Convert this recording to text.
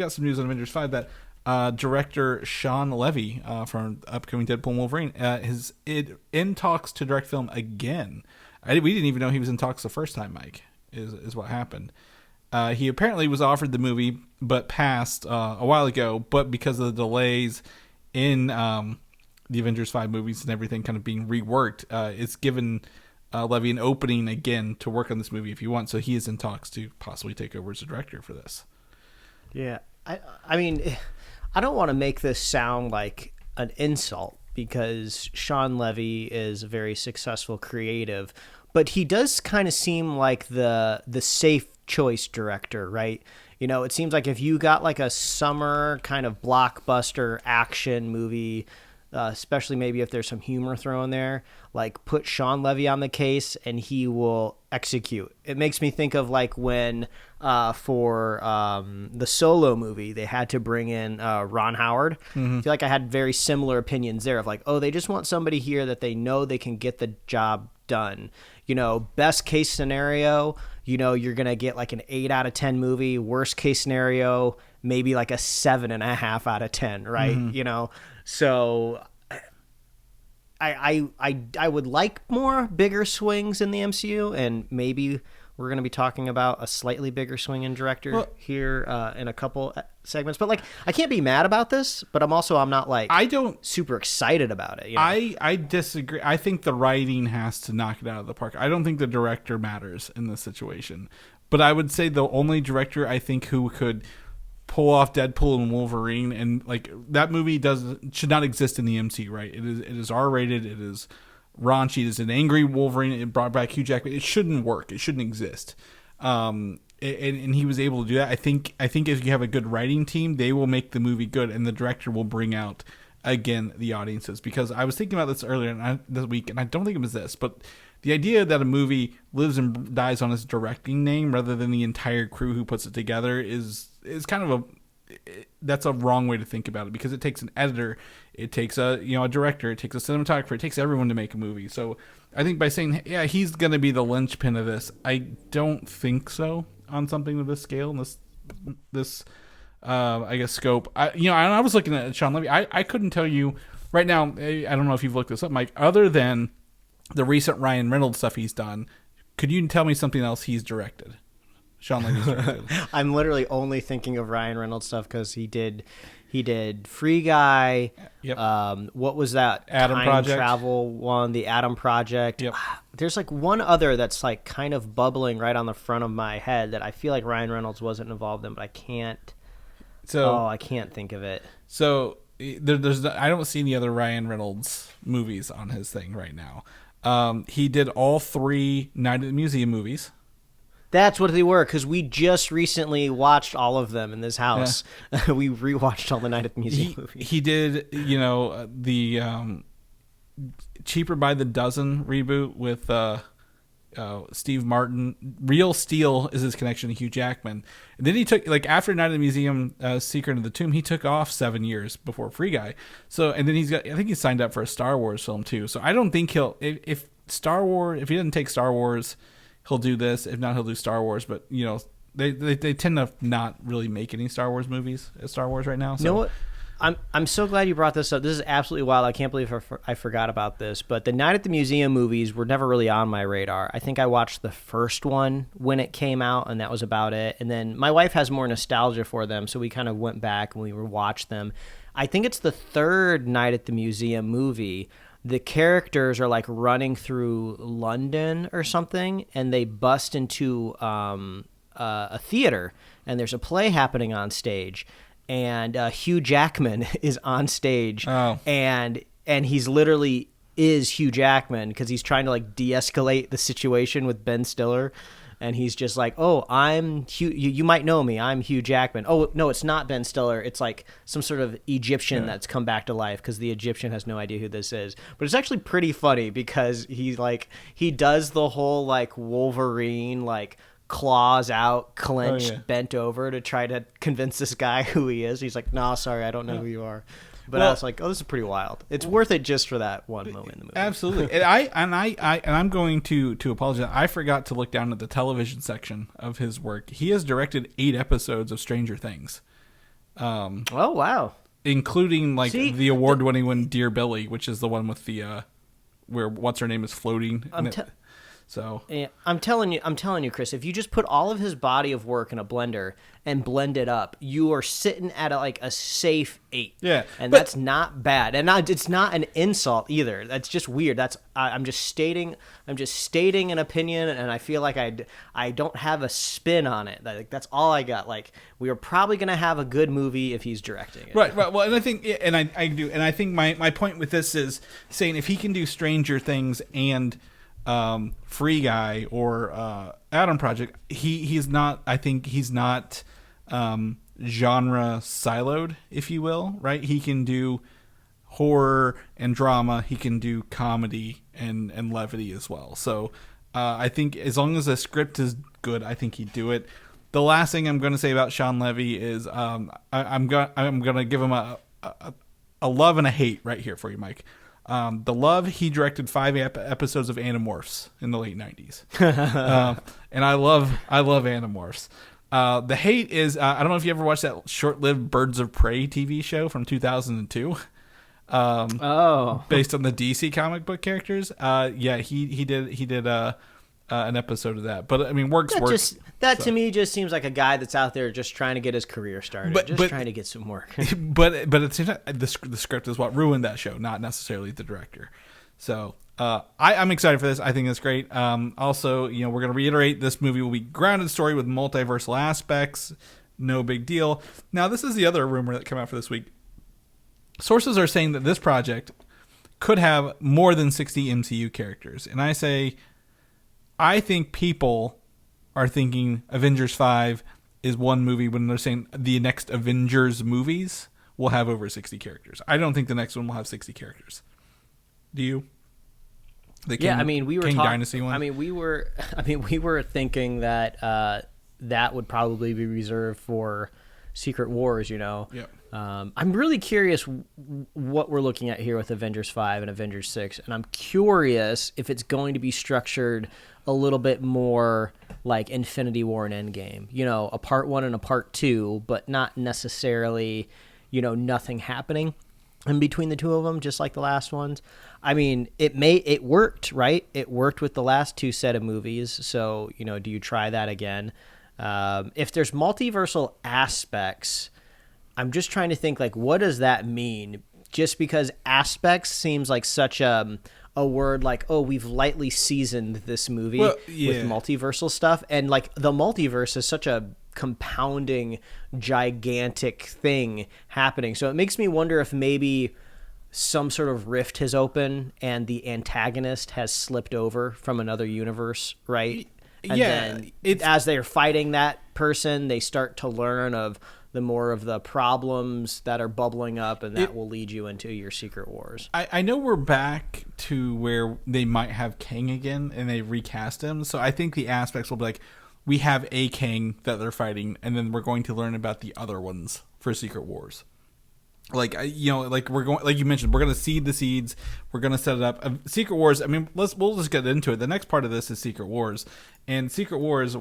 got some news on Avengers 5 that director Shawn Levy from upcoming Deadpool and Wolverine is in talks to direct film again. We didn't even know he was in talks the first time, Mike, is what happened. He apparently was offered the movie, but passed a while ago, but because of the delays in the Avengers 5 movies and everything kind of being reworked, it's given Levy an opening again to work on this movie if he wants. So he is in talks to possibly take over as a director for this. Yeah. I mean, I don't want to make this sound like an insult because Shawn Levy is a very successful creative, but he does kind of seem like the safe choice director, right? You know, it seems like if you got like a summer kind of blockbuster action movie, especially maybe if there's some humor thrown there, like put Shawn Levy on the case and he will execute. It makes me think of like when for the Solo movie, they had to bring in Ron Howard. Mm-hmm. I feel like I had very similar opinions there of like, oh, they just want somebody here that they know they can get the job done. You know, best case scenario, you know, you're going to get like an 8 out of 10 movie. Worst case scenario, maybe like a 7.5 out of 10, right? Mm-hmm. You know, so I would like more bigger swings in the MCU, and maybe we're going to be talking about a slightly bigger swing in director here in a couple segments. But like, I can't be mad about this, but I'm not super excited about it. You know? I disagree. I think the writing has to knock it out of the park. I don't think the director matters in this situation. But I would say the only director I think who could pull off Deadpool and Wolverine, and like that movie should not exist in the MCU, right? It is R-rated. It is raunchy. It is an angry Wolverine. It brought back Hugh Jackman. It shouldn't work. It shouldn't exist. And he was able to do that. I think if you have a good writing team, they will make the movie good, and the director will bring out again the audiences. Because I was thinking about this earlier this week, and I don't think it was this, but the idea that a movie lives and dies on its directing name rather than the entire crew who puts it together is kind of that's a wrong way to think about it, because it takes an editor, it takes a director, it takes a cinematographer, it takes everyone to make a movie. So I think by saying, yeah, he's going to be the linchpin of this, I don't think so on something of this scale and this I guess scope. I was looking at Shawn Levy. I couldn't tell you right now. I don't know if you've looked this up, Mike. Other than the recent Ryan Reynolds stuff he's done, could you tell me something else he's directed? Shawn Levy's directed. I'm literally only thinking of Ryan Reynolds stuff because he did Free Guy. Yep. What was that? Adam Time Project. Travel one, the Adam Project. Yep. There's like one other that's like kind of bubbling right on the front of my head that I feel like Ryan Reynolds wasn't involved in, but I can't think of it. So there's I don't see any other Ryan Reynolds movies on his thing right now. He did all 3 Night at the Museum movies. That's what they were, because we just recently watched all of them in this house. Yeah. We rewatched all the Night at the Museum movies. He did, the Cheaper by the Dozen reboot with Steve Martin. Real Steel is his connection to Hugh Jackman. And then he took, like, after Night at the Museum, Secret of the Tomb, he took off 7 years before Free Guy. So, and then I think he signed up for a Star Wars film too. So I don't think if he doesn't take Star Wars, he'll do this. If not, he'll do Star Wars. But, they tend to not really make any Star Wars movies as Star Wars right now. So. You know what? I'm so glad you brought this up. This is absolutely wild. I can't believe I forgot about this. But the Night at the Museum movies were never really on my radar. I think I watched the first one when it came out, and that was about it. And then my wife has more nostalgia for them, so we kind of went back and we rewatched them. I think it's the third Night at the Museum movie. The characters are like running through London or something, and they bust into a theater, and there's a play happening on stage, and Hugh Jackman is on stage, and he's literally is Hugh Jackman because he's trying to like de-escalate the situation with Ben Stiller. And he's just like, oh, I'm Hugh. You might know me. I'm Hugh Jackman. Oh, no, it's not Ben Stiller. It's like some sort of Egyptian that's come back to life because the Egyptian has no idea who this is. But it's actually pretty funny because he does the whole like Wolverine, like claws out, clenched, bent over to try to convince this guy who he is. He's like, no, sorry, I don't know who you are. But I was like, oh, this is pretty wild. It's worth it just for that one moment in the movie. Absolutely. And I'm going to apologize. I forgot to look down at the television section of his work. He has directed 8 episodes of Stranger Things. Oh wow! Including like See, the award-winning one, Dear Billy, which is the one with the where what's her name is floating. So yeah, I'm telling you, Chris. If you just put all of his body of work in a blender and blend it up, you are sitting at a safe 8. Yeah, and that's not bad, and it's not an insult either. That's just weird. I'm just stating an opinion, and I feel like I don't have a spin on it. Like, that's all I got. Like, we are probably gonna have a good movie if he's directing it. Right. Well, and I think, and I do, and I think my point with this is saying if he can do Stranger Things and Free Guy or Adam Project, he's not. I think he's not genre siloed, if you will. Right? He can do horror and drama. He can do comedy and levity as well. So I think as long as the script is good, I think he'd do it. The last thing I'm going to say about Shawn Levy is I'm going to give him a love and a hate right here for you, Mike. The love, he directed 5 episodes of Animorphs in the late 90s. And I love Animorphs. The hate is, I don't know if you ever watched that short-lived Birds of Prey TV show from 2002. Based on the DC comic book characters. Yeah, he did an episode of that. But I mean, works. To me just seems like a guy that's out there just trying to get his career started, trying to get some work. but at the same time, the script is what ruined that show, not necessarily the director. So I'm excited for this. I think it's great. Also, we're going to reiterate this movie will be grounded story with multiversal aspects. No big deal. Now, this is the other rumor that came out for this week. Sources are saying that this project could have more than 60 MCU characters, and I think people are thinking Avengers 5 is one movie when they're saying the next Avengers movies will have over 60 characters. I don't think the next one will have 60 characters. Do you? We were Kang Dynasty one. we were thinking that that would probably be reserved for Secret Wars. Yeah. I'm really curious what we're looking at here with Avengers 5 and Avengers 6, and I'm curious if it's going to be structured a little bit more like Infinity War and Endgame, a part 1 and a part 2, but not necessarily, nothing happening in between the two of them, just like the last ones. I mean, it worked, right? It worked with the last 2 set of movies, so, do you try that again? If there's multiversal aspects, I'm just trying to think, like, what does that mean? Just because aspects seems like such a word, like, oh, we've lightly seasoned this movie with multiversal stuff. And, like, the multiverse is such a compounding, gigantic thing happening. So it makes me wonder if maybe some sort of rift has opened and the antagonist has slipped over from another universe, right? And then as they're fighting that person, they start to learn of the more of the problems that are bubbling up, and that will lead you into your Secret Wars. I know we're back to where they might have Kang again, and they recast him. So I think the aspects will be like, we have a Kang that they're fighting, and then we're going to learn about the other ones for Secret Wars. Like, like we're going, like you mentioned, we're going to seed the seeds. We're going to set it up. Secret Wars. I mean, we'll just get into it. The next part of this is Secret Wars, and Secret Wars